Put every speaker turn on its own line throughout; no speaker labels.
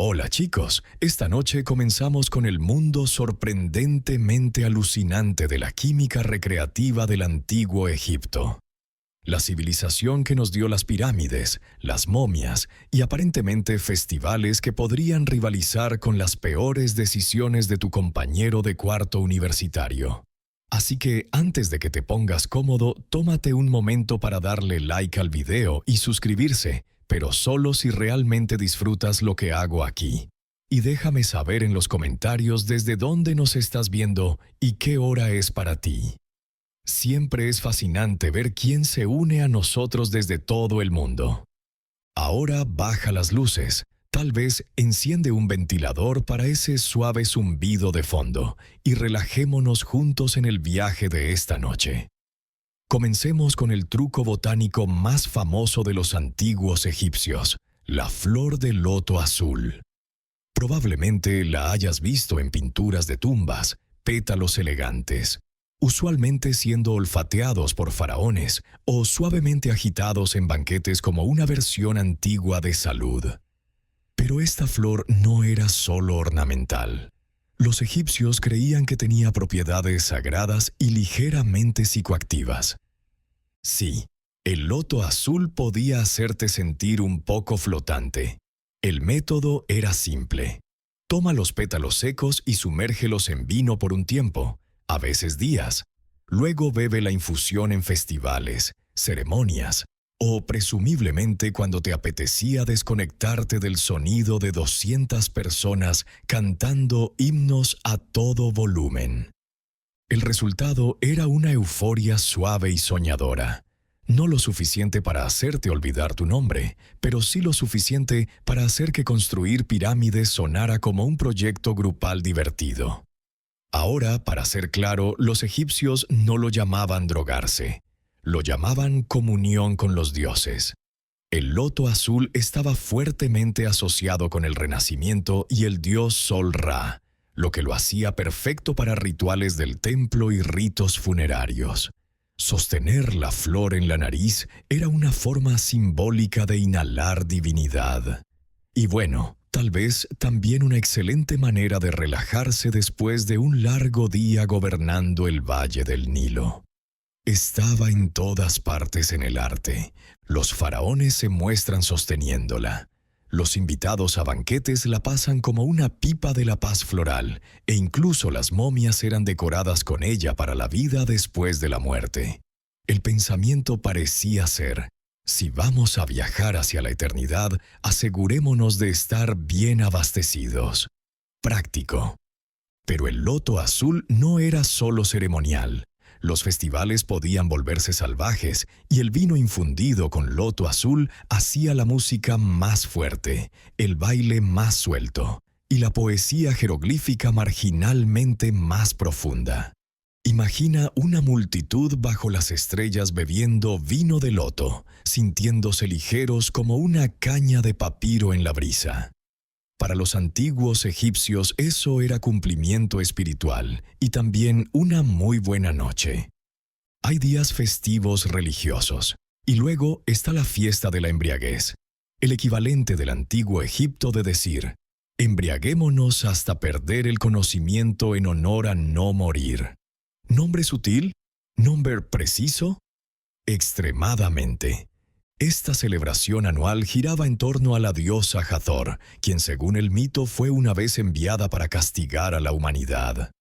Hola chicos, esta noche comenzamos con el mundo sorprendentemente alucinante de la química recreativa del antiguo Egipto. La civilización que nos dio las pirámides, las momias y aparentemente festivales que podrían rivalizar con las peores decisiones de tu compañero de cuarto universitario. Así que antes de que te pongas cómodo, tómate un momento para darle like al video y suscribirse, pero solo si realmente disfrutas lo que hago aquí. Y déjame saber en los comentarios desde dónde nos estás viendo y qué hora es para ti. Siempre es fascinante ver quién se une a nosotros desde todo el mundo. Ahora baja las luces, tal vez enciende un ventilador para ese suave zumbido de fondo y relajémonos juntos en el viaje de esta noche. Comencemos con el truco botánico más famoso de los antiguos egipcios, la flor de loto azul. Probablemente la hayas visto en pinturas de tumbas, pétalos elegantes, usualmente siendo olfateados por faraones o suavemente agitados en banquetes como una versión antigua de salud. Pero esta flor no era solo ornamental. Los egipcios creían que tenía propiedades sagradas y ligeramente psicoactivas. Sí, el loto azul podía hacerte sentir un poco flotante. El método era simple. Toma los pétalos secos y sumérgelos en vino por un tiempo, a veces días. Luego bebe la infusión en festivales, ceremonias, o presumiblemente cuando te apetecía desconectarte del sonido de 200 personas cantando himnos a todo volumen. El resultado era una euforia suave y soñadora. No lo suficiente para hacerte olvidar tu nombre, pero sí lo suficiente para hacer que construir pirámides sonara como un proyecto grupal divertido. Ahora, para ser claro, los egipcios no lo llamaban drogarse. Lo llamaban comunión con los dioses. El loto azul estaba fuertemente asociado con el renacimiento y el dios Sol Ra, lo que lo hacía perfecto para rituales del templo y ritos funerarios. Sostener la flor en la nariz era una forma simbólica de inhalar divinidad. Y bueno, tal vez también una excelente manera de relajarse después de un largo día gobernando el Valle del Nilo. Estaba en todas partes en el arte. Los faraones se muestran sosteniéndola. Los invitados a banquetes la pasan como una pipa de la paz floral, e incluso las momias eran decoradas con ella para la vida después de la muerte. El pensamiento parecía ser: si vamos a viajar hacia la eternidad, asegurémonos de estar bien abastecidos. Práctico. Pero el loto azul no era solo ceremonial. Los festivales podían volverse salvajes y el vino infundido con loto azul hacía la música más fuerte, el baile más suelto y la poesía jeroglífica marginalmente más profunda. Imagina una multitud bajo las estrellas bebiendo vino de loto, sintiéndose ligeros como una caña de papiro en la brisa. Para los antiguos egipcios eso era cumplimiento espiritual y también una muy buena noche. Hay días festivos religiosos, y luego está la fiesta de la embriaguez, el equivalente del antiguo Egipto de decir: embriaguémonos hasta perder el conocimiento en honor a no morir. ¿Nombre sutil? ¿Nombre preciso? Extremadamente. Esta celebración anual giraba en torno a la diosa Hathor, quien según el mito fue una vez enviada para castigar a la humanidad.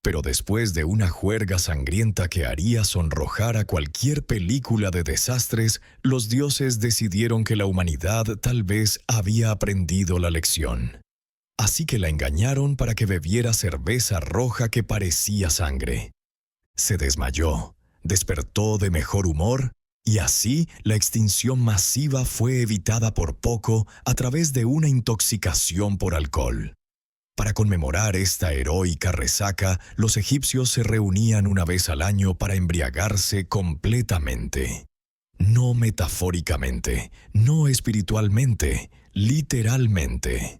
Pero después de una juerga sangrienta que haría sonrojar a cualquier película de desastres, los dioses decidieron que la humanidad tal vez había aprendido la lección. Así que la engañaron para que bebiera cerveza roja que parecía sangre. Se desmayó, despertó de mejor humor, y así la extinción masiva fue evitada por poco a través de una intoxicación por alcohol. Para conmemorar esta heroica resaca, los egipcios se reunían una vez al año para embriagarse completamente. No metafóricamente, no espiritualmente, literalmente.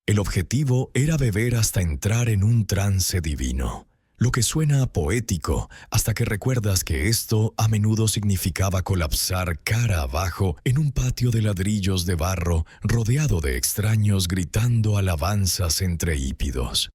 El objetivo era beber hasta entrar en un trance divino. lo que suena poético hasta que recuerdas que esto a menudo significaba colapsar cara abajo en un patio de ladrillos de barro rodeado de extraños gritando alabanzas entre hípidos.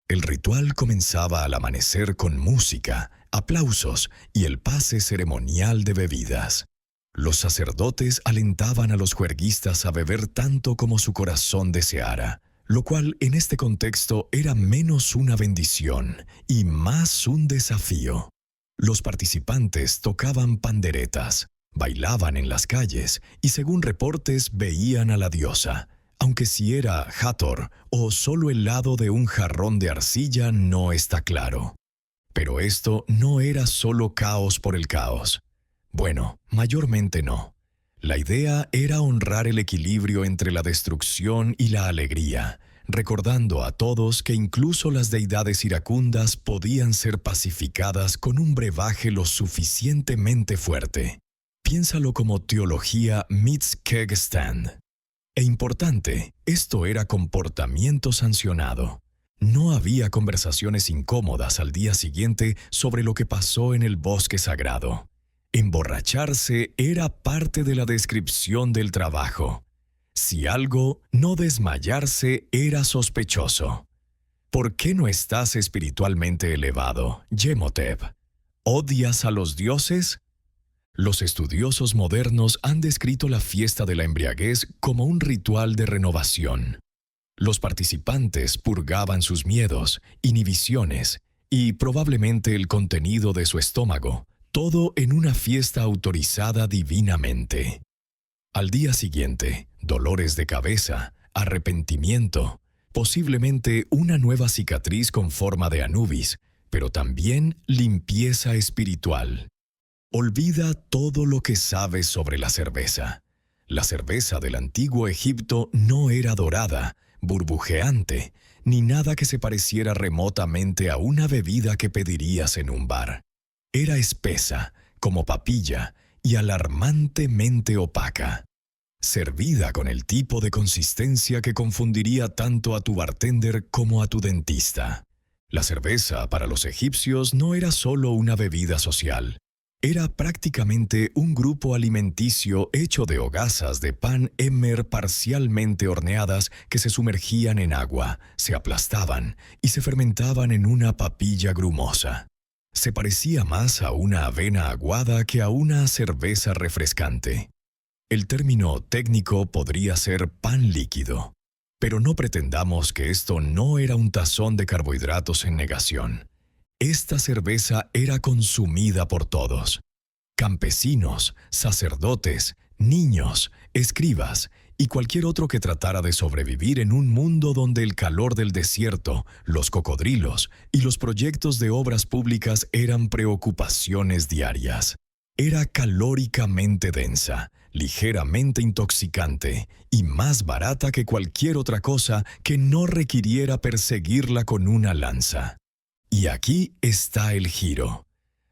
El ritual comenzaba al amanecer con música, aplausos y el pase ceremonial de bebidas. Los sacerdotes alentaban a los juerguistas a beber tanto como su corazón deseara, lo cual en este contexto era menos una bendición y más un desafío. Los participantes tocaban panderetas, bailaban en las calles y según reportes veían a la diosa, aunque si era Hathor o solo el lado de un jarrón de arcilla no está claro. Pero esto no era solo caos por el caos. Bueno, mayormente no. La idea era honrar el equilibrio entre la destrucción y la alegría, recordando a todos que incluso las deidades iracundas podían ser pacificadas con un brebaje lo suficientemente fuerte. Piénsalo como teología meets keg stand. E importante, esto era comportamiento sancionado. No había conversaciones incómodas al día siguiente sobre lo que pasó en el bosque sagrado. Emborracharse era parte de la descripción del trabajo. Si algo, no desmayarse era sospechoso. ¿Por qué no estás espiritualmente elevado, Yemotep? ¿Odias a los dioses? Los estudiosos modernos han descrito la fiesta de la embriaguez como un ritual de renovación. Los participantes purgaban sus miedos, inhibiciones y probablemente el contenido de su estómago, todo en una fiesta autorizada divinamente. Al día siguiente, dolores de cabeza, arrepentimiento, posiblemente una nueva cicatriz con forma de Anubis, pero también limpieza espiritual. Olvida todo lo que sabes sobre la cerveza. La cerveza del antiguo Egipto no era dorada, burbujeante, ni nada que se pareciera remotamente a una bebida que pedirías en un bar. Era espesa, como papilla, y alarmantemente opaca. Servida con el tipo de consistencia que confundiría tanto a tu bartender como a tu dentista. La cerveza para los egipcios no era solo una bebida social. Era prácticamente un grupo alimenticio hecho de hogazas de pan emmer parcialmente horneadas que se sumergían en agua, se aplastaban y se fermentaban en una papilla grumosa. Se parecía más a una avena aguada que a una cerveza refrescante. El término técnico podría ser pan líquido, pero no pretendamos que esto no era un tazón de carbohidratos en negación. Esta cerveza era consumida por todos: campesinos, sacerdotes, niños, escribas y cualquier otro que tratara de sobrevivir en un mundo donde el calor del desierto, los cocodrilos y los proyectos de obras públicas eran preocupaciones diarias. Era calóricamente densa, ligeramente intoxicante y más barata que cualquier otra cosa que no requiriera perseguirla con una lanza. Y aquí está el giro.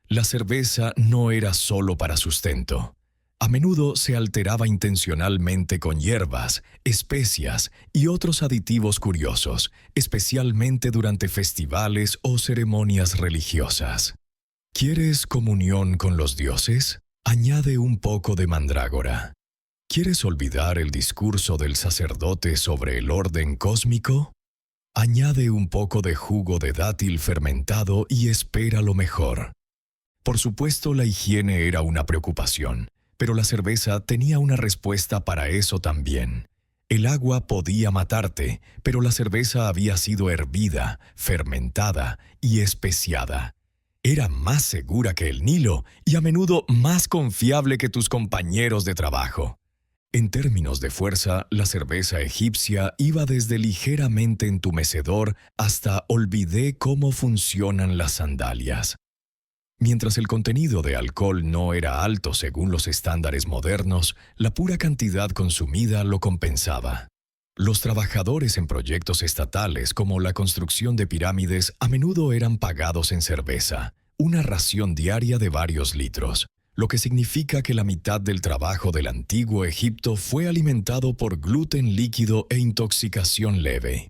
La cerveza no era solo para sustento. A menudo se alteraba intencionalmente con hierbas, especias y otros aditivos curiosos, especialmente durante festivales o ceremonias religiosas. ¿Quieres comunión con los dioses? Añade un poco de mandrágora. ¿Quieres olvidar el discurso del sacerdote sobre el orden cósmico? Añade un poco de jugo de dátil fermentado y espera lo mejor. Por supuesto, la higiene era una preocupación, pero la cerveza tenía una respuesta para eso también. El agua podía matarte, pero la cerveza había sido hervida, fermentada y especiada. Era más segura que el Nilo y a menudo más confiable que tus compañeros de trabajo. En términos de fuerza, la cerveza egipcia iba desde ligeramente entumecedor hasta olvidé cómo funcionan las sandalias. Mientras el contenido de alcohol no era alto según los estándares modernos, la pura cantidad consumida lo compensaba. Los trabajadores en proyectos estatales como la construcción de pirámides a menudo eran pagados en cerveza, una ración diaria de varios litros, lo que significa que la mitad del trabajo del antiguo Egipto fue alimentado por gluten líquido e intoxicación leve.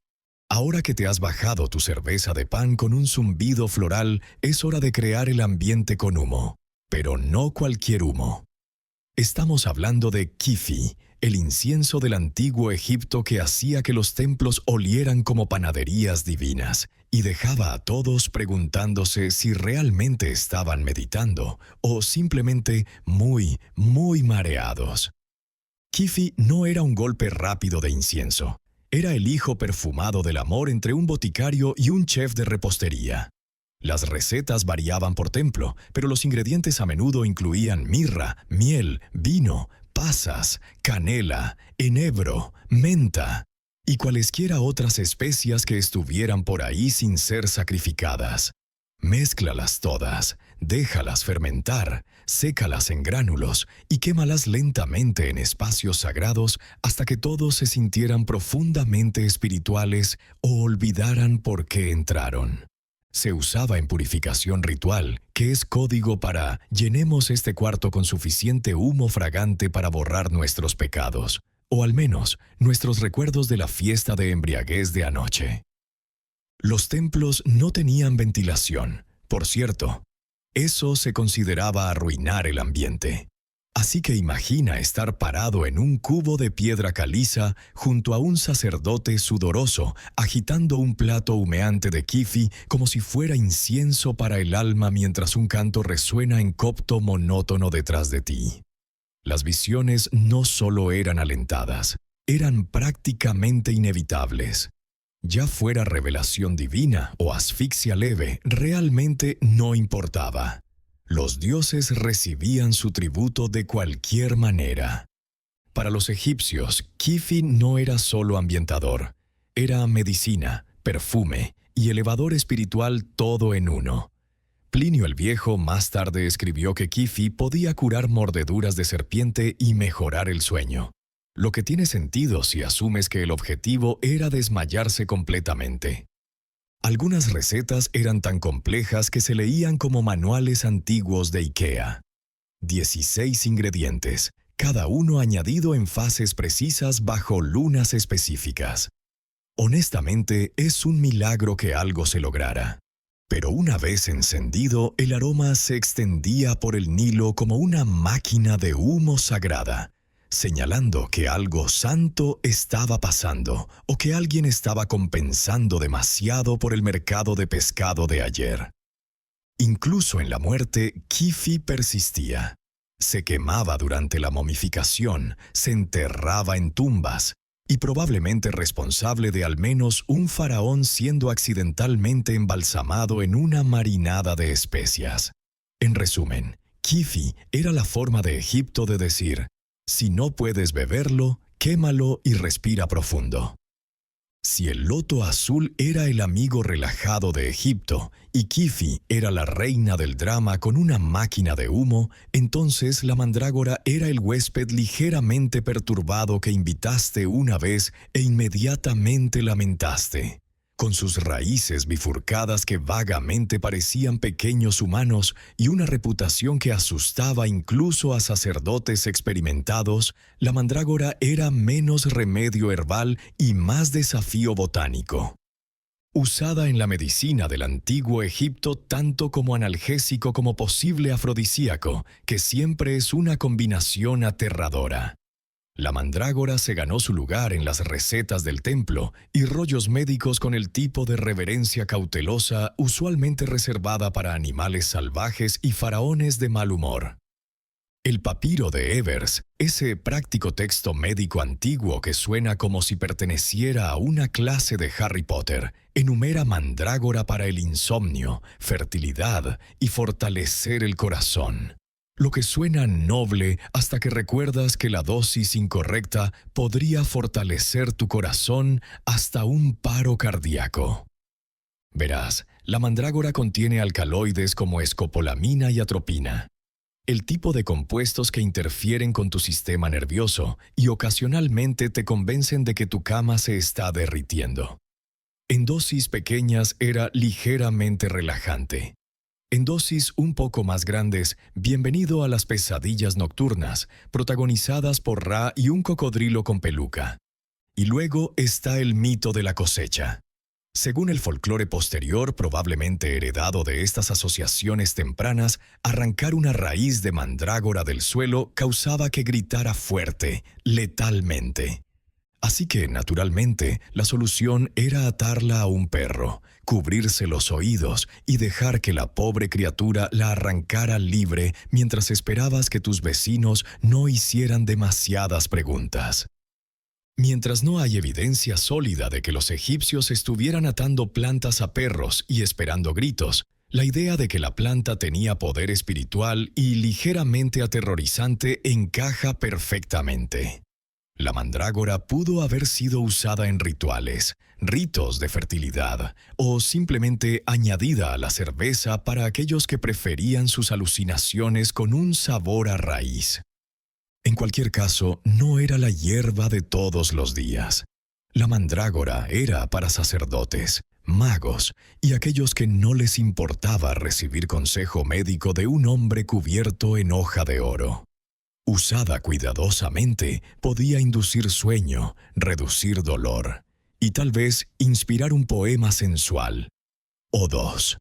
Ahora que te has bajado tu cerveza de pan con un zumbido floral, es hora de crear el ambiente con humo. Pero no cualquier humo. Estamos hablando de kifi, el incienso del antiguo Egipto que hacía que los templos olieran como panaderías divinas y dejaba a todos preguntándose si realmente estaban meditando o simplemente muy, muy mareados. Kifi no era un golpe rápido de incienso. Era el hijo perfumado del amor entre un boticario y un chef de repostería. Las recetas variaban por templo, pero los ingredientes a menudo incluían mirra, miel, vino, pasas, canela, enebro, menta y cualesquiera otras especias que estuvieran por ahí sin ser sacrificadas. Mézclalas todas, déjalas fermentar, sécalas en gránulos y quémalas lentamente en espacios sagrados hasta que todos se sintieran profundamente espirituales o olvidaran por qué entraron. Se usaba en purificación ritual, que es código para llenemos este cuarto con suficiente humo fragante para borrar nuestros pecados, o al menos nuestros recuerdos de la fiesta de embriaguez de anoche. Los templos no tenían ventilación, por cierto. Eso se consideraba arruinar el ambiente. Así que imagina estar parado en un cubo de piedra caliza junto a un sacerdote sudoroso, agitando un plato humeante de kifi como si fuera incienso para el alma mientras un canto resuena en copto monótono detrás de ti. Las visiones no solo eran alentadas, eran prácticamente inevitables. Ya fuera revelación divina o asfixia leve, realmente no importaba. Los dioses recibían su tributo de cualquier manera. Para los egipcios, kifi no era solo ambientador, era medicina, perfume y elevador espiritual todo en uno. Plinio el Viejo más tarde escribió que kifi podía curar mordeduras de serpiente y mejorar el sueño. Lo que tiene sentido si asumes que el objetivo era desmayarse completamente. Algunas recetas eran tan complejas que se leían como manuales antiguos de IKEA. 16 ingredientes, cada uno añadido en fases precisas bajo lunas específicas. Honestamente, es un milagro que algo se lograra. Pero una vez encendido, el aroma se extendía por el Nilo como una máquina de humo sagrada, señalando que algo santo estaba pasando o que alguien estaba compensando demasiado por el mercado de pescado de ayer. Incluso en la muerte, kifi persistía. Se quemaba durante la momificación, se enterraba en tumbas y probablemente responsable de al menos un faraón siendo accidentalmente embalsamado en una marinada de especias. En resumen, kifi era la forma de Egipto de decir: si no puedes beberlo, quémalo y respira profundo. Si el loto azul era el amigo relajado de Egipto y kifi era la reina del drama con una máquina de humo, entonces la mandrágora era el huésped ligeramente perturbado que invitaste una vez e inmediatamente lamentaste. Con sus raíces bifurcadas que vagamente parecían pequeños humanos y una reputación que asustaba incluso a sacerdotes experimentados, la mandrágora era menos remedio herbal y más desafío botánico. Usada en la medicina del antiguo Egipto tanto como analgésico como posible afrodisíaco, que siempre es una combinación aterradora. La mandrágora se ganó su lugar en las recetas del templo y rollos médicos con el tipo de reverencia cautelosa usualmente reservada para animales salvajes y faraones de mal humor. El papiro de Ebers, ese práctico texto médico antiguo que suena como si perteneciera a una clase de Harry Potter, enumera mandrágora para el insomnio, fertilidad y fortalecer el corazón. Lo que suena noble hasta que recuerdas que la dosis incorrecta podría fortalecer tu corazón hasta un paro cardíaco. Verás, la mandrágora contiene alcaloides como escopolamina y atropina, el tipo de compuestos que interfieren con tu sistema nervioso y ocasionalmente te convencen de que tu cama se está derritiendo. En dosis pequeñas era ligeramente relajante. En dosis un poco más grandes, bienvenido a las pesadillas nocturnas, protagonizadas por Ra y un cocodrilo con peluca. Y luego está el mito de la cosecha. Según el folclore posterior, probablemente heredado de estas asociaciones tempranas, arrancar una raíz de mandrágora del suelo causaba que gritara fuerte, letalmente. Así que, naturalmente, la solución era atarla a un perro, cubrirse los oídos y dejar que la pobre criatura la arrancara libre mientras esperabas que tus vecinos no hicieran demasiadas preguntas. Mientras no hay evidencia sólida de que los egipcios estuvieran atando plantas a perros y esperando gritos, la idea de que la planta tenía poder espiritual y ligeramente aterrorizante encaja perfectamente. La mandrágora pudo haber sido usada en rituales, ritos de fertilidad, o simplemente añadida a la cerveza para aquellos que preferían sus alucinaciones con un sabor a raíz. En cualquier caso, no era la hierba de todos los días. La mandrágora era para sacerdotes, magos y aquellos que no les importaba recibir consejo médico de un hombre cubierto en hoja de oro. Usada cuidadosamente, podía inducir sueño, reducir dolor y tal vez inspirar un poema sensual o dos.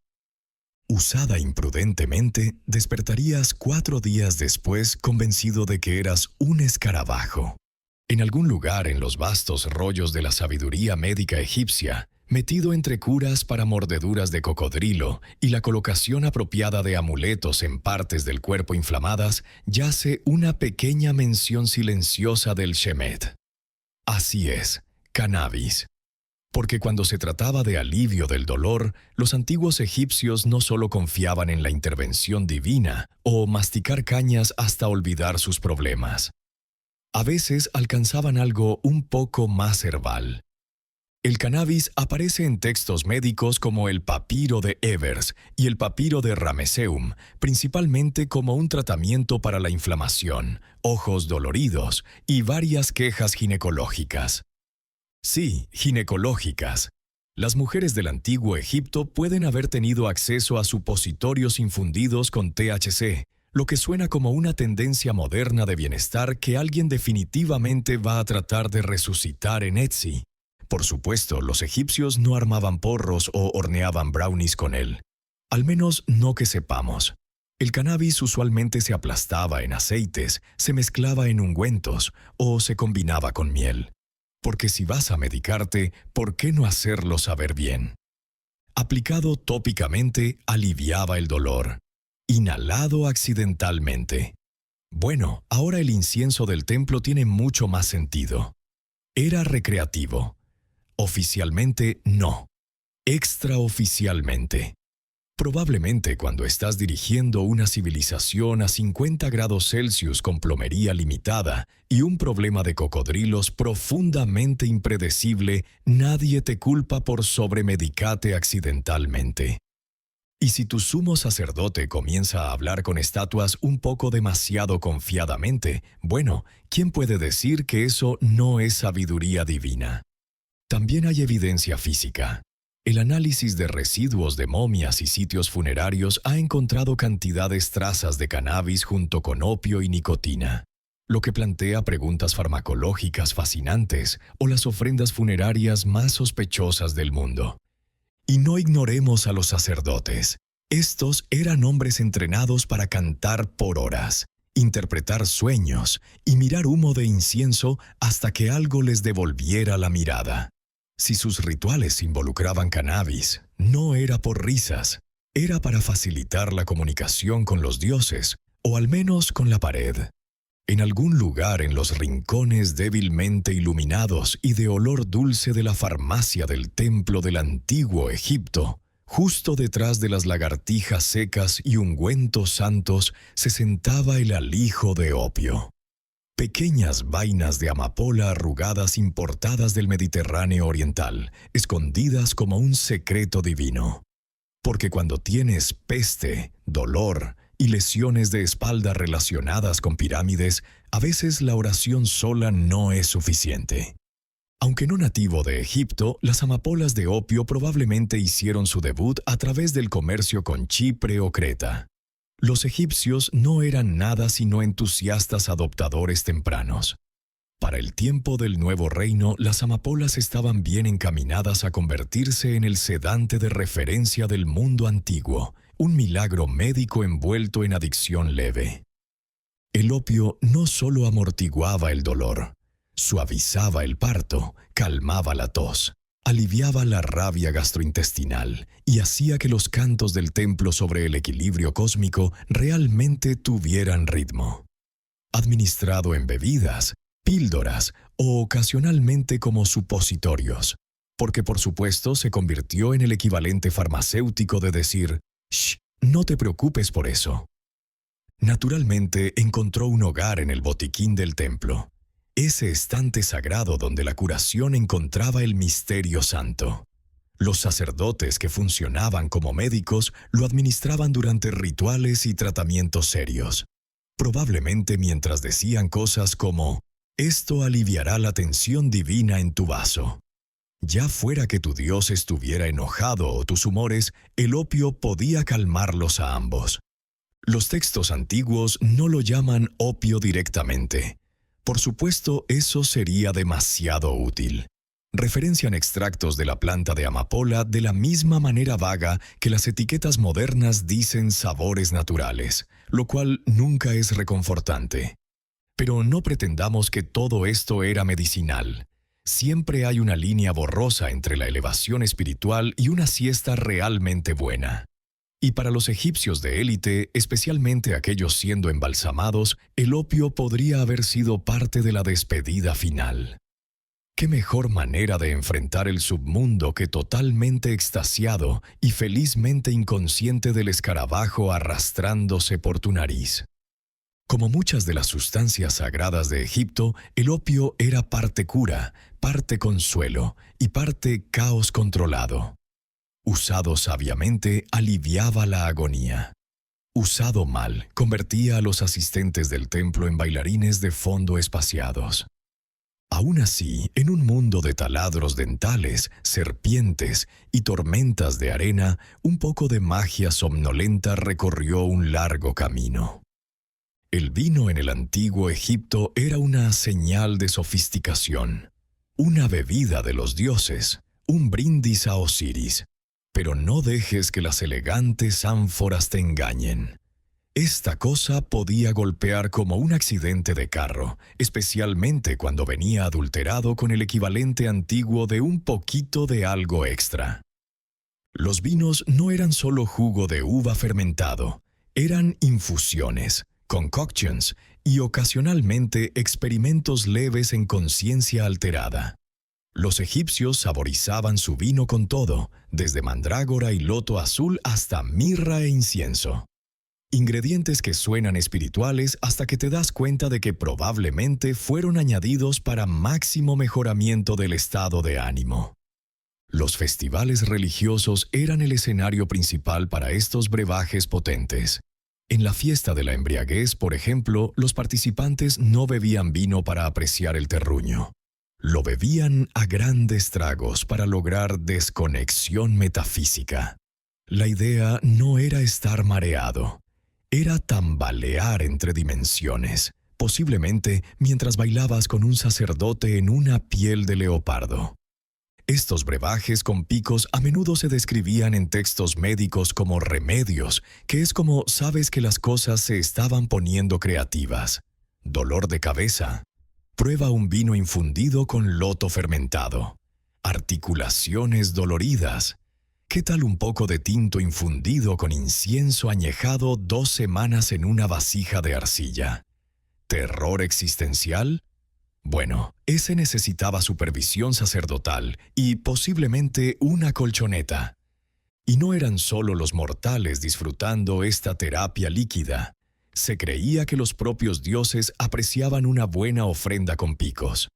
Usada imprudentemente, despertarías 4 días después convencido de que eras un escarabajo. En algún lugar en los vastos rollos de la sabiduría médica egipcia, metido entre curas para mordeduras de cocodrilo y la colocación apropiada de amuletos en partes del cuerpo inflamadas, yace una pequeña mención silenciosa del Shemet. Así es, cannabis. Porque cuando se trataba de alivio del dolor, los antiguos egipcios no solo confiaban en la intervención divina o masticar cañas hasta olvidar sus problemas. A veces alcanzaban algo un poco más herbal. El cannabis aparece en textos médicos como el papiro de Ebers y el papiro de Rameseum, principalmente como un tratamiento para la inflamación, ojos doloridos y varias quejas ginecológicas. Sí, ginecológicas. Las mujeres del antiguo Egipto pueden haber tenido acceso a supositorios infundidos con THC, lo que suena como una tendencia moderna de bienestar que alguien definitivamente va a tratar de resucitar en Etsy. Por supuesto, los egipcios no armaban porros o horneaban brownies con él. Al menos no que sepamos. El cannabis usualmente se aplastaba en aceites, se mezclaba en ungüentos o se combinaba con miel. Porque si vas a medicarte, ¿por qué no hacerlo saber bien? Aplicado tópicamente, aliviaba el dolor. Inhalado accidentalmente. Bueno, ahora el incienso del templo tiene mucho más sentido. Era recreativo. Oficialmente, no. Extraoficialmente. Probablemente cuando estás dirigiendo una civilización a 50 grados Celsius con plomería limitada y un problema de cocodrilos profundamente impredecible, nadie te culpa por sobremedicarte accidentalmente. Y si tu sumo sacerdote comienza a hablar con estatuas un poco demasiado confiadamente, bueno, ¿quién puede decir que eso no es sabiduría divina? También hay evidencia física. El análisis de residuos de momias y sitios funerarios ha encontrado cantidades trazas de cannabis junto con opio y nicotina, lo que plantea preguntas farmacológicas fascinantes o las ofrendas funerarias más sospechosas del mundo. Y no ignoremos a los sacerdotes. Estos eran hombres entrenados para cantar por horas, interpretar sueños y mirar humo de incienso hasta que algo les devolviera la mirada. Si sus rituales involucraban cannabis, no era por risas, era para facilitar la comunicación con los dioses, o al menos con la pared. En algún lugar en los rincones débilmente iluminados y de olor dulce de la farmacia del templo del antiguo Egipto, justo detrás de las lagartijas secas y ungüentos santos, se sentaba el alijo de opio. Pequeñas vainas de amapola arrugadas importadas del Mediterráneo oriental, escondidas como un secreto divino. Porque cuando tienes peste, dolor y lesiones de espalda relacionadas con pirámides, a veces la oración sola no es suficiente. Aunque no nativo de Egipto, las amapolas de opio probablemente hicieron su debut a través del comercio con Chipre o Creta. Los egipcios no eran nada sino entusiastas adoptadores tempranos. Para el tiempo del nuevo reino, las amapolas estaban bien encaminadas a convertirse en el sedante de referencia del mundo antiguo, un milagro médico envuelto en adicción leve. El opio no solo amortiguaba el dolor, suavizaba el parto, calmaba la tos, aliviaba la rabia gastrointestinal y hacía que los cantos del templo sobre el equilibrio cósmico realmente tuvieran ritmo. Administrado en bebidas, píldoras o ocasionalmente como supositorios, porque por supuesto se convirtió en el equivalente farmacéutico de decir, «Shh, no te preocupes por eso». Naturalmente encontró un hogar en el botiquín del templo, ese estante sagrado donde la curación encontraba el misterio santo. Los sacerdotes que funcionaban como médicos lo administraban durante rituales y tratamientos serios, probablemente mientras decían cosas como «Esto aliviará la tensión divina en tu vaso». Ya fuera que tu Dios estuviera enojado o tus humores, el opio podía calmarlos a ambos. Los textos antiguos no lo llaman opio directamente. Por supuesto, eso sería demasiado útil. Referencian extractos de la planta de amapola de la misma manera vaga que las etiquetas modernas dicen sabores naturales, lo cual nunca es reconfortante. Pero no pretendamos que todo esto era medicinal. Siempre hay una línea borrosa entre la elevación espiritual y una siesta realmente buena. Y para los egipcios de élite, especialmente aquellos siendo embalsamados, el opio podría haber sido parte de la despedida final. ¿Qué mejor manera de enfrentar el submundo que totalmente extasiado y felizmente inconsciente del escarabajo arrastrándose por tu nariz? Como muchas de las sustancias sagradas de Egipto, el opio era parte cura, parte consuelo y parte caos controlado. Usado sabiamente, aliviaba la agonía. Usado mal, convertía a los asistentes del templo en bailarines de fondo espaciados. Aún así, en un mundo de taladros dentales, serpientes y tormentas de arena, un poco de magia somnolenta recorrió un largo camino. El vino en el antiguo Egipto era una señal de sofisticación, una bebida de los dioses, un brindis a Osiris. Pero no dejes que las elegantes ánforas te engañen. Esta cosa podía golpear como un accidente de carro, especialmente cuando venía adulterado con el equivalente antiguo de un poquito de algo extra. Los vinos no eran solo jugo de uva fermentado, eran infusiones, concoctions y ocasionalmente experimentos leves en conciencia alterada. Los egipcios saborizaban su vino con todo, desde mandrágora y loto azul hasta mirra e incienso. Ingredientes que suenan espirituales hasta que te das cuenta de que probablemente fueron añadidos para máximo mejoramiento del estado de ánimo. Los festivales religiosos eran el escenario principal para estos brebajes potentes. En la fiesta de la embriaguez, por ejemplo, los participantes no bebían vino para apreciar el terruño. Lo bebían a grandes tragos para lograr desconexión metafísica. La idea no era estar mareado, era tambalear entre dimensiones, posiblemente mientras bailabas con un sacerdote en una piel de leopardo. Estos brebajes con picos a menudo se describían en textos médicos como remedios, que es como sabes que las cosas se estaban poniendo creativas. Dolor de cabeza. Prueba un vino infundido con loto fermentado. Articulaciones doloridas. ¿Qué tal un poco de tinto infundido con incienso añejado 2 semanas en una vasija de arcilla? ¿Terror existencial? Bueno, ese necesitaba supervisión sacerdotal y posiblemente una colchoneta. Y no eran solo los mortales disfrutando esta terapia líquida. Se creía que los propios dioses apreciaban una buena ofrenda con picos.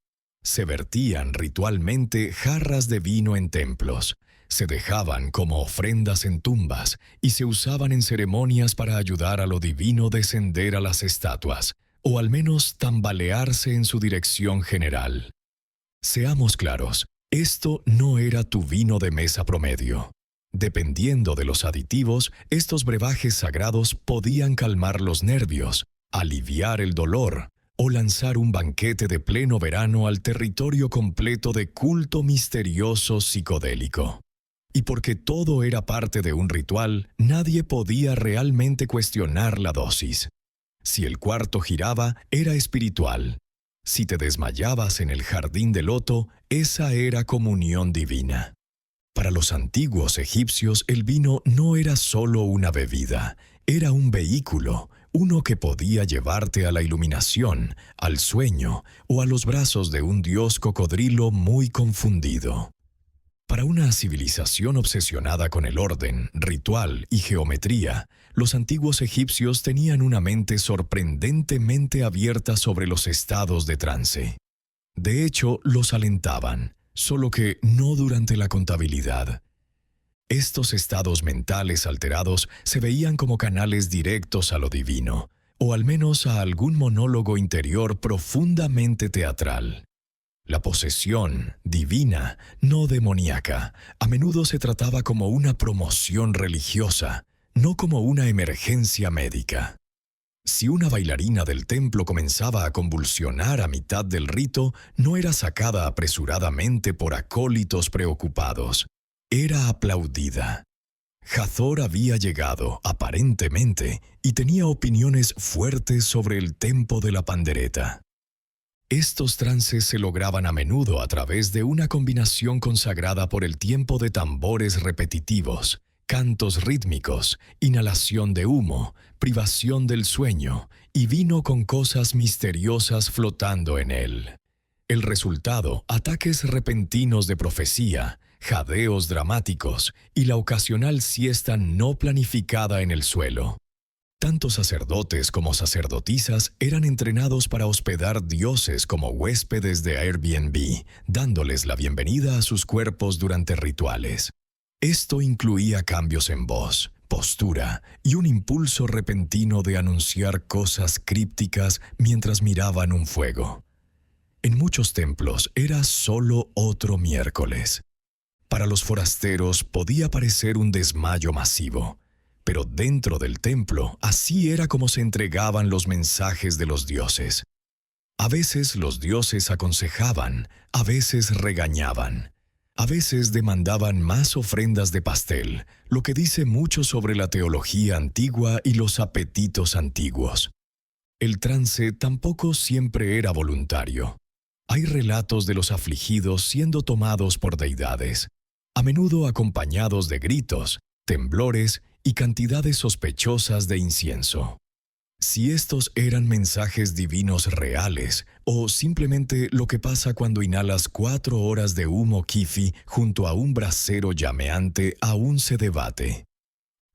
Se vertían ritualmente jarras de vino en templos, se dejaban como ofrendas en tumbas y se usaban en ceremonias para ayudar a lo divino descender a las estatuas, o al menos tambalearse en su dirección general. Seamos claros, esto no era tu vino de mesa promedio. Dependiendo de los aditivos, estos brebajes sagrados podían calmar los nervios, aliviar el dolor, o lanzar un banquete de pleno verano al territorio completo de culto misterioso psicodélico. Y porque todo era parte de un ritual, nadie podía realmente cuestionar la dosis. Si el cuarto giraba, era espiritual. Si te desmayabas en el jardín de loto, esa era comunión divina. Para los antiguos egipcios, el vino no era solo una bebida, era un vehículo, uno que podía llevarte a la iluminación, al sueño o a los brazos de un dios cocodrilo muy confundido. Para una civilización obsesionada con el orden, ritual y geometría, los antiguos egipcios tenían una mente sorprendentemente abierta sobre los estados de trance. De hecho, los alentaban, solo que no durante la contabilidad. Estos estados mentales alterados se veían como canales directos a lo divino, o al menos a algún monólogo interior profundamente teatral. La posesión, divina, no demoníaca, a menudo se trataba como una promoción religiosa, no como una emergencia médica. Si una bailarina del templo comenzaba a convulsionar a mitad del rito, no era sacada apresuradamente por acólitos preocupados. Era aplaudida. Hathor había llegado, aparentemente, y tenía opiniones fuertes sobre el tempo de la pandereta. Estos trances se lograban a menudo a través de una combinación consagrada por el tiempo de tambores repetitivos, cantos rítmicos, inhalación de humo, privación del sueño y vino con cosas misteriosas flotando en él. El resultado, ataques repentinos de profecía, jadeos dramáticos y la ocasional siesta no planificada en el suelo. Tanto sacerdotes como sacerdotisas eran entrenados para hospedar dioses como huéspedes de Airbnb, dándoles la bienvenida a sus cuerpos durante rituales. Esto incluía cambios en voz, postura y un impulso repentino de anunciar cosas crípticas mientras miraban un fuego. En muchos templos era solo otro miércoles. Para los forasteros podía parecer un desmayo masivo, pero dentro del templo así era como se entregaban los mensajes de los dioses. A veces los dioses aconsejaban, a veces regañaban, a veces demandaban más ofrendas de pastel, lo que dice mucho sobre la teología antigua y los apetitos antiguos. El trance tampoco siempre era voluntario. Hay relatos de los afligidos siendo tomados por deidades, a menudo acompañados de gritos, temblores y cantidades sospechosas de incienso. Si estos eran mensajes divinos reales o simplemente lo que pasa cuando inhalas 4 horas de humo kifi junto a un brasero llameante aún se debate.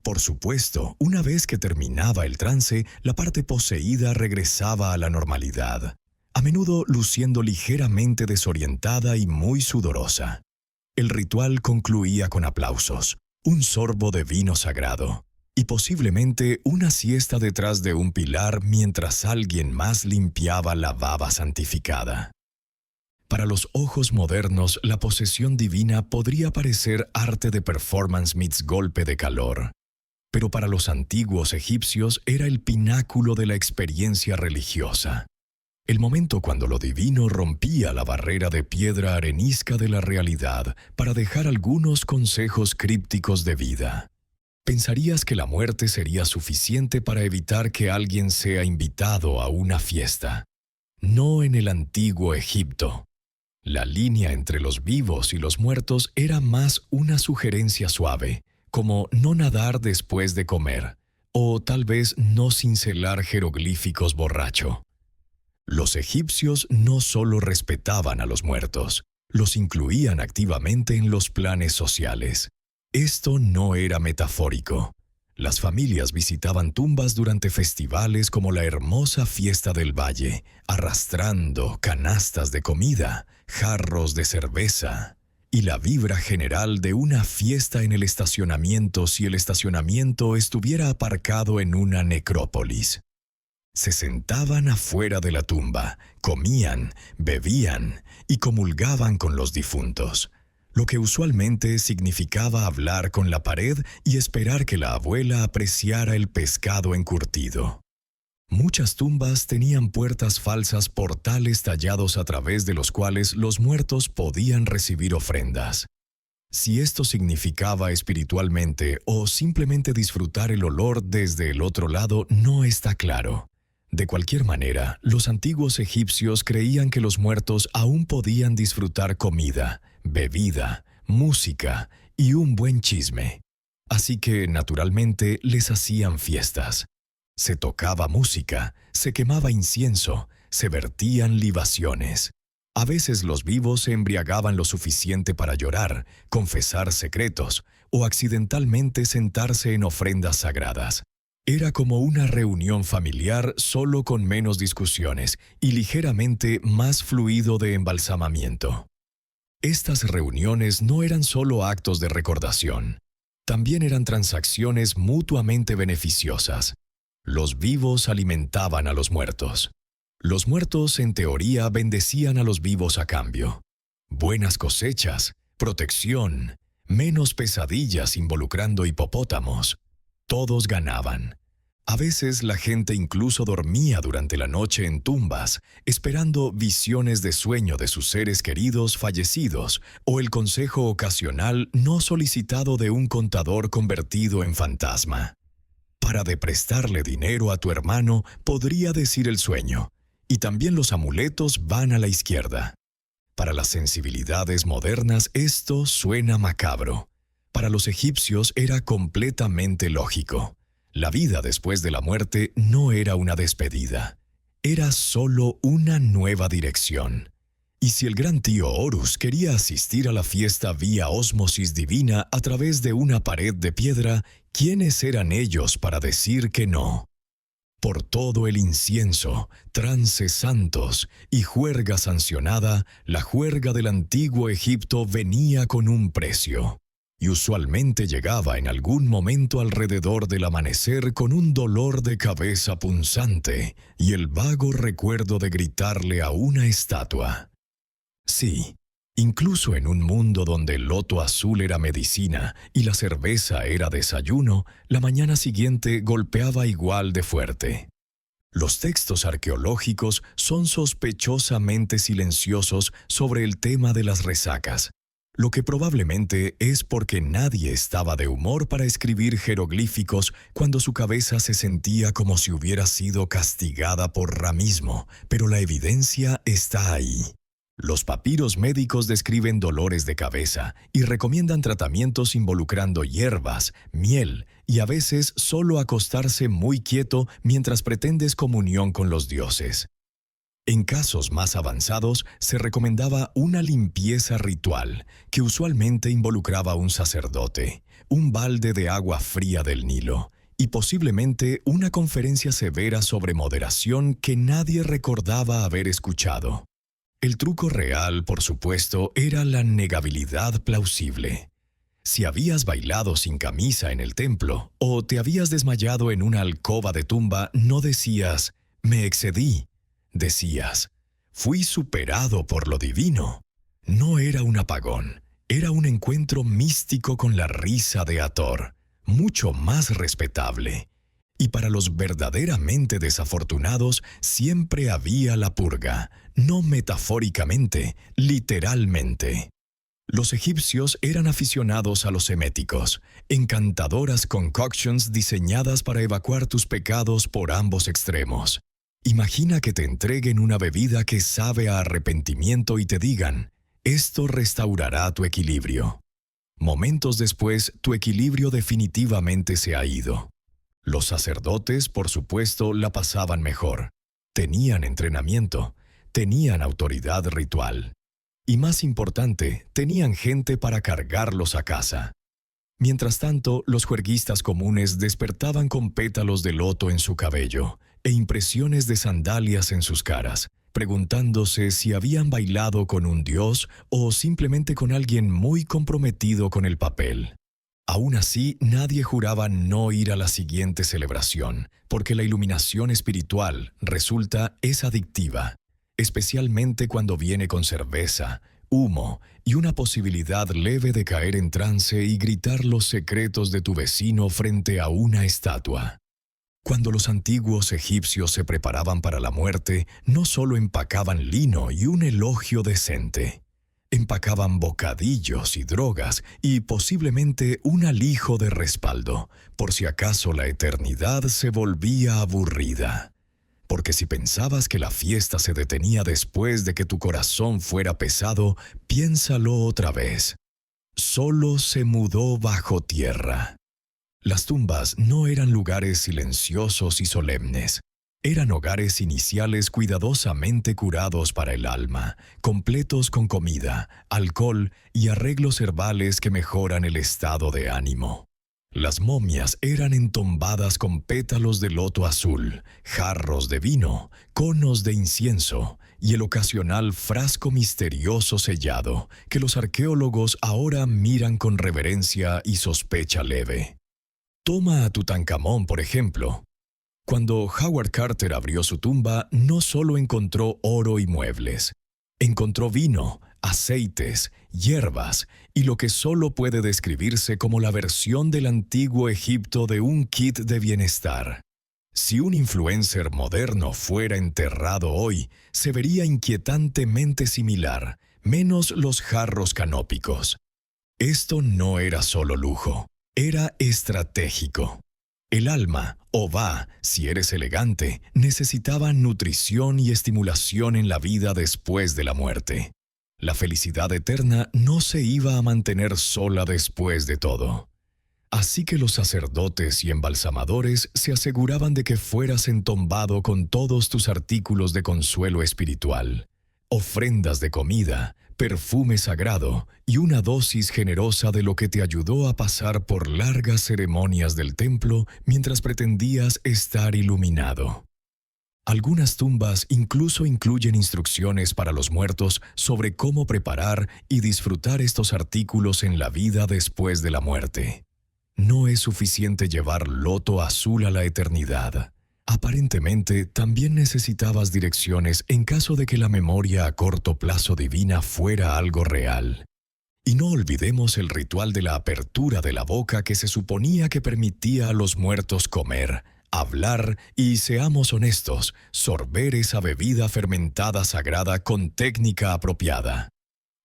Por supuesto, una vez que terminaba el trance, la parte poseída regresaba a la normalidad, a menudo luciendo ligeramente desorientada y muy sudorosa. El ritual concluía con aplausos, un sorbo de vino sagrado y posiblemente una siesta detrás de un pilar mientras alguien más limpiaba la baba santificada. Para los ojos modernos, la posesión divina podría parecer arte de performance meets golpe de calor, pero para los antiguos egipcios era el pináculo de la experiencia religiosa. El momento cuando lo divino rompía la barrera de piedra arenisca de la realidad para dejar algunos consejos crípticos de vida. Pensarías que la muerte sería suficiente para evitar que alguien sea invitado a una fiesta. No en el antiguo Egipto. La línea entre los vivos y los muertos era más una sugerencia suave, como no nadar después de comer, o tal vez no cincelar jeroglíficos borracho. Los egipcios no solo respetaban a los muertos, los incluían activamente en los planes sociales. Esto no era metafórico. Las familias visitaban tumbas durante festivales como la hermosa fiesta del valle, arrastrando canastas de comida, jarros de cerveza y la vibra general de una fiesta en el estacionamiento si el estacionamiento estuviera aparcado en una necrópolis. Se sentaban afuera de la tumba, comían, bebían y comulgaban con los difuntos, lo que usualmente significaba hablar con la pared y esperar que la abuela apreciara el pescado encurtido. Muchas tumbas tenían puertas falsas, portales tallados a través de los cuales los muertos podían recibir ofrendas. Si esto significaba espiritualmente o simplemente disfrutar el olor desde el otro lado no está claro. De cualquier manera, los antiguos egipcios creían que los muertos aún podían disfrutar comida, bebida, música y un buen chisme. Así que, naturalmente, les hacían fiestas. Se tocaba música, se quemaba incienso, se vertían libaciones. A veces los vivos se embriagaban lo suficiente para llorar, confesar secretos o accidentalmente sentarse en ofrendas sagradas. Era como una reunión familiar, solo con menos discusiones y ligeramente más fluido de embalsamamiento. Estas reuniones no eran solo actos de recordación, también eran transacciones mutuamente beneficiosas. Los vivos alimentaban a los muertos. Los muertos, en teoría, bendecían a los vivos a cambio. Buenas cosechas, protección, menos pesadillas involucrando hipopótamos. Todos ganaban. A veces la gente incluso dormía durante la noche en tumbas, esperando visiones de sueño de sus seres queridos fallecidos o el consejo ocasional no solicitado de un contador convertido en fantasma. Para de prestarle dinero a tu hermano, podría decir el sueño, y también los amuletos van a la izquierda. Para las sensibilidades modernas esto suena macabro. Para los egipcios era completamente lógico. La vida después de la muerte no era una despedida, era solo una nueva dirección. Y si el gran tío Horus quería asistir a la fiesta vía ósmosis divina a través de una pared de piedra, ¿quiénes eran ellos para decir que no? Por todo el incienso, trances santos y juerga sancionada, la juerga del antiguo Egipto venía con un precio. Y usualmente llegaba en algún momento alrededor del amanecer con un dolor de cabeza punzante y el vago recuerdo de gritarle a una estatua. Sí, incluso en un mundo donde el loto azul era medicina y la cerveza era desayuno, la mañana siguiente golpeaba igual de fuerte. Los textos arqueológicos son sospechosamente silenciosos sobre el tema de las resacas, lo que probablemente es porque nadie estaba de humor para escribir jeroglíficos cuando su cabeza se sentía como si hubiera sido castigada por ramismo, pero la evidencia está ahí. Los papiros médicos describen dolores de cabeza y recomiendan tratamientos involucrando hierbas, miel y a veces solo acostarse muy quieto mientras pretendes comunión con los dioses. En casos más avanzados se recomendaba una limpieza ritual que usualmente involucraba un sacerdote, un balde de agua fría del Nilo y posiblemente una conferencia severa sobre moderación que nadie recordaba haber escuchado. El truco real, por supuesto, era la negabilidad plausible. Si habías bailado sin camisa en el templo o te habías desmayado en una alcoba de tumba, no decías, «me excedí». Decías, «fui superado por lo divino». No era un apagón, era un encuentro místico con la risa de Hathor, mucho más respetable. Y para los verdaderamente desafortunados siempre había la purga, no metafóricamente, literalmente. Los egipcios eran aficionados a los eméticos, encantadoras concoctions diseñadas para evacuar tus pecados por ambos extremos. Imagina que te entreguen una bebida que sabe a arrepentimiento y te digan, «esto restaurará tu equilibrio». Momentos después, tu equilibrio definitivamente se ha ido. Los sacerdotes, por supuesto, la pasaban mejor. Tenían entrenamiento, tenían autoridad ritual. Y más importante, tenían gente para cargarlos a casa. Mientras tanto, los juerguistas comunes despertaban con pétalos de loto en su cabello e impresiones de sandalias en sus caras, preguntándose si habían bailado con un dios o simplemente con alguien muy comprometido con el papel. Aún así, nadie juraba no ir a la siguiente celebración, porque la iluminación espiritual, es adictiva, especialmente cuando viene con cerveza, humo y una posibilidad leve de caer en trance y gritar los secretos de tu vecino frente a una estatua. Cuando los antiguos egipcios se preparaban para la muerte, no solo empacaban lino y un elogio decente. Empacaban bocadillos y drogas y posiblemente un alijo de respaldo, por si acaso la eternidad se volvía aburrida. Porque si pensabas que la fiesta se detenía después de que tu corazón fuera pesado, piénsalo otra vez. Solo se mudó bajo tierra. Las tumbas no eran lugares silenciosos y solemnes. Eran hogares iniciales cuidadosamente curados para el alma, completos con comida, alcohol y arreglos herbales que mejoran el estado de ánimo. Las momias eran entombadas con pétalos de loto azul, jarros de vino, conos de incienso y el ocasional frasco misterioso sellado que los arqueólogos ahora miran con reverencia y sospecha leve. Toma a Tutankamón, por ejemplo. Cuando Howard Carter abrió su tumba, no solo encontró oro y muebles. Encontró vino, aceites, hierbas y lo que solo puede describirse como la versión del antiguo Egipto de un kit de bienestar. Si un influencer moderno fuera enterrado hoy, se vería inquietantemente similar, menos los jarros canópicos. Esto no era solo lujo, era estratégico. El alma, o si eres elegante, necesitaba nutrición y estimulación en la vida después de la muerte. La felicidad eterna no se iba a mantener sola después de todo. Así que los sacerdotes y embalsamadores se aseguraban de que fueras entombado con todos tus artículos de consuelo espiritual, ofrendas de comida, perfume sagrado y una dosis generosa de lo que te ayudó a pasar por largas ceremonias del templo mientras pretendías estar iluminado. Algunas tumbas incluso incluyen instrucciones para los muertos sobre cómo preparar y disfrutar estos artículos en la vida después de la muerte. No es suficiente llevar loto azul a la eternidad. Aparentemente, también necesitabas direcciones en caso de que la memoria a corto plazo divina fuera algo real. Y no olvidemos el ritual de la apertura de la boca que se suponía que permitía a los muertos comer, hablar y, seamos honestos, sorber esa bebida fermentada sagrada con técnica apropiada.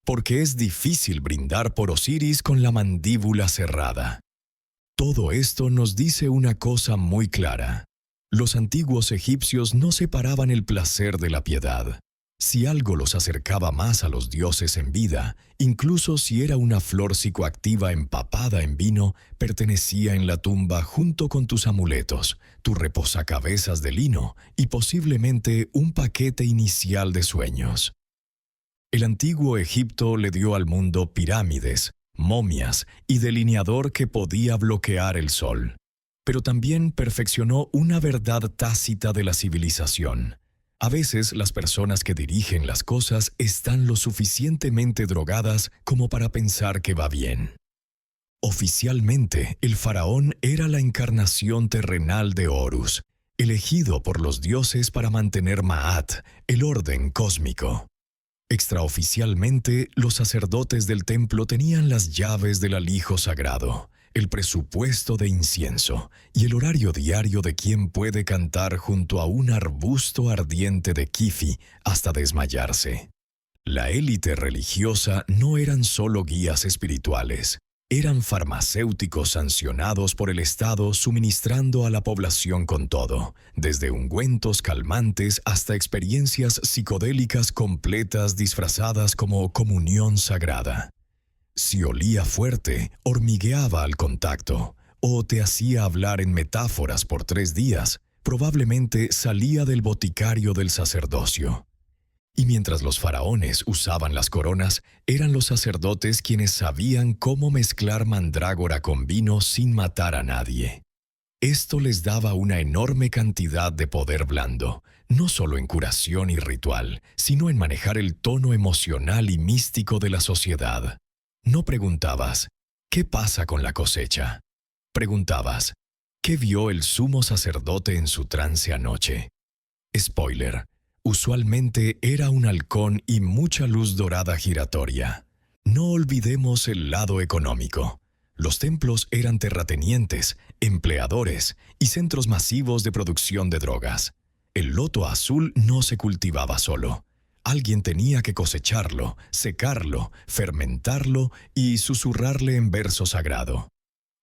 Porque es difícil brindar por Osiris con la mandíbula cerrada. Todo esto nos dice una cosa muy clara. Los antiguos egipcios no separaban el placer de la piedad. Si algo los acercaba más a los dioses en vida, incluso si era una flor psicoactiva empapada en vino, pertenecía en la tumba junto con tus amuletos, tu reposacabezas de lino y posiblemente un paquete inicial de sueños. El antiguo Egipto le dio al mundo pirámides, momias y delineador que podía bloquear el sol. Pero también perfeccionó una verdad tácita de la civilización. A veces las personas que dirigen las cosas están lo suficientemente drogadas como para pensar que va bien. Oficialmente, el faraón era la encarnación terrenal de Horus, elegido por los dioses para mantener Ma'at, el orden cósmico. Extraoficialmente, los sacerdotes del templo tenían las llaves del alijo sagrado, el presupuesto de incienso y el horario diario de quien puede cantar junto a un arbusto ardiente de kifi hasta desmayarse. La élite religiosa no eran solo guías espirituales, eran farmacéuticos sancionados por el Estado suministrando a la población con todo, desde ungüentos calmantes hasta experiencias psicodélicas completas disfrazadas como comunión sagrada. Si olía fuerte, hormigueaba al contacto, o te hacía hablar en metáforas por 3 días, probablemente salía del boticario del sacerdocio. Y mientras los faraones usaban las coronas, eran los sacerdotes quienes sabían cómo mezclar mandrágora con vino sin matar a nadie. Esto les daba una enorme cantidad de poder blando, no solo en curación y ritual, sino en manejar el tono emocional y místico de la sociedad. No preguntabas, ¿qué pasa con la cosecha? Preguntabas, ¿qué vio el sumo sacerdote en su trance anoche? Spoiler, usualmente era un halcón y mucha luz dorada giratoria. No olvidemos el lado económico. Los templos eran terratenientes, empleadores y centros masivos de producción de drogas. El loto azul no se cultivaba solo. Alguien tenía que cosecharlo, secarlo, fermentarlo y susurrarle en verso sagrado.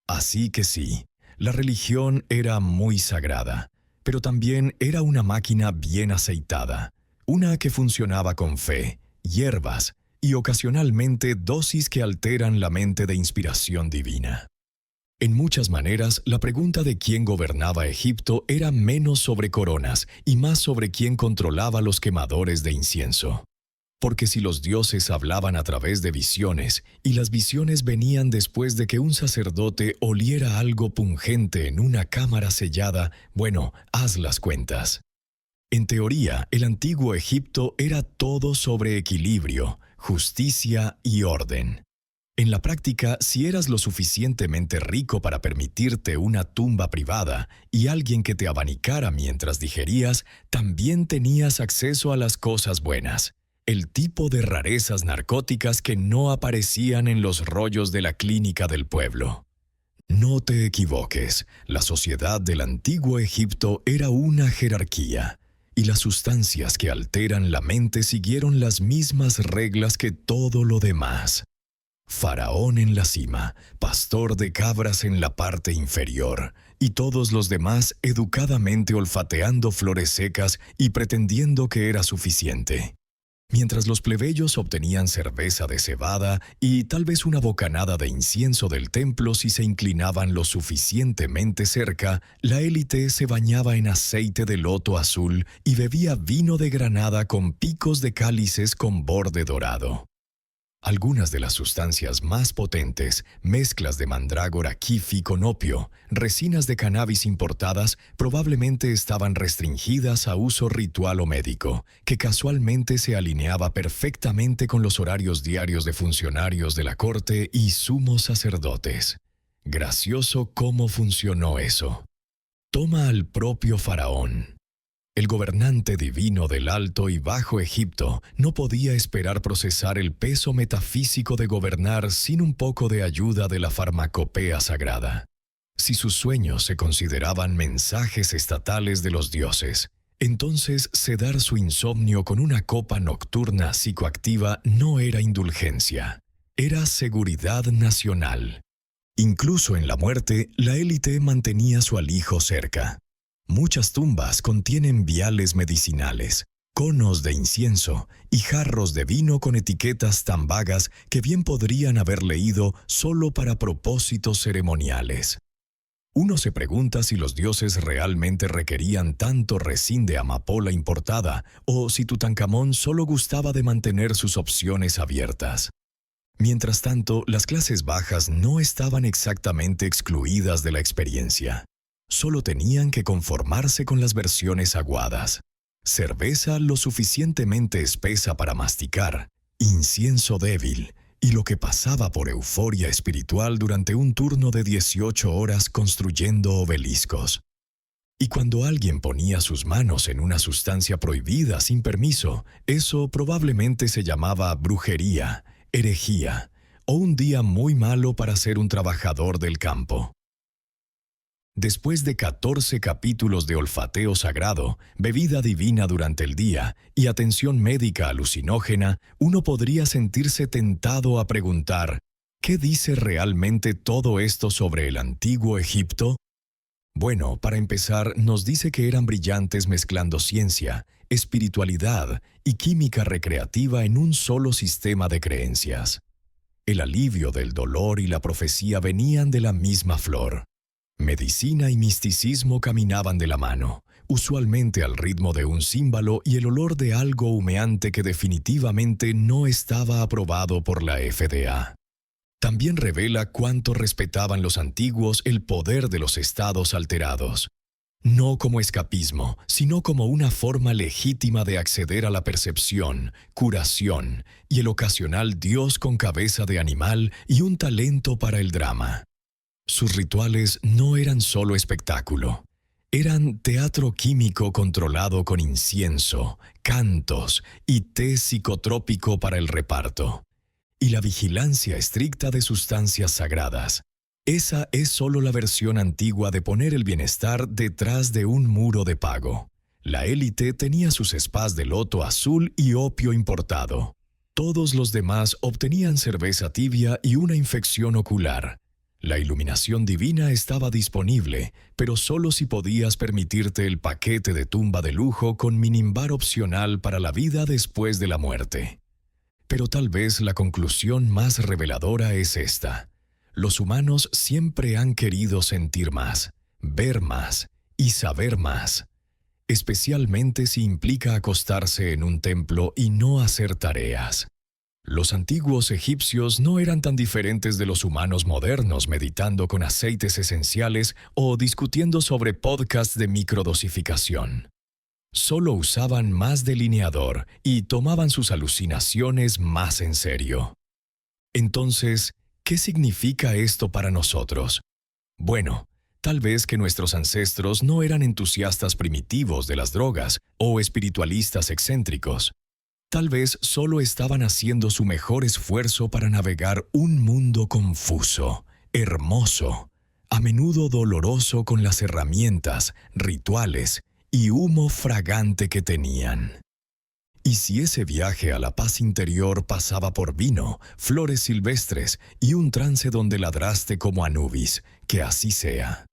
Así que sí, la religión era muy sagrada, pero también era una máquina bien aceitada, una que funcionaba con fe, hierbas y ocasionalmente dosis que alteran la mente de inspiración divina. En muchas maneras, la pregunta de quién gobernaba Egipto era menos sobre coronas y más sobre quién controlaba los quemadores de incienso. Porque si los dioses hablaban a través de visiones, y las visiones venían después de que un sacerdote oliera algo pungente en una cámara sellada, bueno, haz las cuentas. En teoría, el antiguo Egipto era todo sobre equilibrio, justicia y orden. En la práctica, si eras lo suficientemente rico para permitirte una tumba privada y alguien que te abanicara mientras digerías, también tenías acceso a las cosas buenas, el tipo de rarezas narcóticas que no aparecían en los rollos de la clínica del pueblo. No te equivoques, la sociedad del antiguo Egipto era una jerarquía, y las sustancias que alteran la mente siguieron las mismas reglas que todo lo demás. Faraón en la cima, pastor de cabras en la parte inferior, y todos los demás educadamente olfateando flores secas y pretendiendo que era suficiente. Mientras los plebeyos obtenían cerveza de cebada y tal vez una bocanada de incienso del templo si se inclinaban lo suficientemente cerca, la élite se bañaba en aceite de loto azul y bebía vino de granada con picos de cálices con borde dorado. Algunas de las sustancias más potentes, mezclas de mandrágora kifi con opio, resinas de cannabis importadas, probablemente estaban restringidas a uso ritual o médico, que casualmente se alineaba perfectamente con los horarios diarios de funcionarios de la corte y sumos sacerdotes. Gracioso cómo funcionó eso. Toma al propio faraón. El gobernante divino del Alto y Bajo Egipto no podía esperar procesar el peso metafísico de gobernar sin un poco de ayuda de la farmacopea sagrada. Si sus sueños se consideraban mensajes estatales de los dioses, entonces sedar su insomnio con una copa nocturna psicoactiva no era indulgencia, era seguridad nacional. Incluso en la muerte, la élite mantenía su alijo cerca. Muchas tumbas contienen viales medicinales, conos de incienso y jarros de vino con etiquetas tan vagas que bien podrían haber leído solo para propósitos ceremoniales. Uno se pregunta si los dioses realmente requerían tanto resín de amapola importada o si Tutankamón solo gustaba de mantener sus opciones abiertas. Mientras tanto, las clases bajas no estaban exactamente excluidas de la experiencia. Solo tenían que conformarse con las versiones aguadas. Cerveza lo suficientemente espesa para masticar, incienso débil, y lo que pasaba por euforia espiritual durante un turno de 18 horas construyendo obeliscos. Y cuando alguien ponía sus manos en una sustancia prohibida sin permiso, eso probablemente se llamaba brujería, herejía, o un día muy malo para ser un trabajador del campo. Después de 14 capítulos de olfateo sagrado, bebida divina durante el día y atención médica alucinógena, uno podría sentirse tentado a preguntar, ¿qué dice realmente todo esto sobre el antiguo Egipto? Bueno, para empezar, nos dice que eran brillantes mezclando ciencia, espiritualidad y química recreativa en un solo sistema de creencias. El alivio del dolor y la profecía venían de la misma flor. Medicina y misticismo caminaban de la mano, usualmente al ritmo de un címbalo y el olor de algo humeante que definitivamente no estaba aprobado por la FDA. También revela cuánto respetaban los antiguos el poder de los estados alterados. No como escapismo, sino como una forma legítima de acceder a la percepción, curación y el ocasional dios con cabeza de animal y un talento para el drama. Sus rituales no eran solo espectáculo. Eran teatro químico controlado con incienso, cantos y té psicotrópico para el reparto. Y la vigilancia estricta de sustancias sagradas. Esa es solo la versión antigua de poner el bienestar detrás de un muro de pago. La élite tenía sus spas de loto azul y opio importado. Todos los demás obtenían cerveza tibia y una infección ocular. La iluminación divina estaba disponible, pero solo si podías permitirte el paquete de tumba de lujo con minibar opcional para la vida después de la muerte. Pero tal vez la conclusión más reveladora es esta. Los humanos siempre han querido sentir más, ver más y saber más, especialmente si implica acostarse en un templo y no hacer tareas. Los antiguos egipcios no eran tan diferentes de los humanos modernos meditando con aceites esenciales o discutiendo sobre podcasts de microdosificación. Solo usaban más delineador y tomaban sus alucinaciones más en serio. Entonces, ¿qué significa esto para nosotros? Bueno, tal vez que nuestros ancestros no eran entusiastas primitivos de las drogas o espiritualistas excéntricos. Tal vez solo estaban haciendo su mejor esfuerzo para navegar un mundo confuso, hermoso, a menudo doloroso con las herramientas, rituales y humo fragante que tenían. Y si ese viaje a la paz interior pasaba por vino, flores silvestres y un trance donde ladraste como Anubis, que así sea.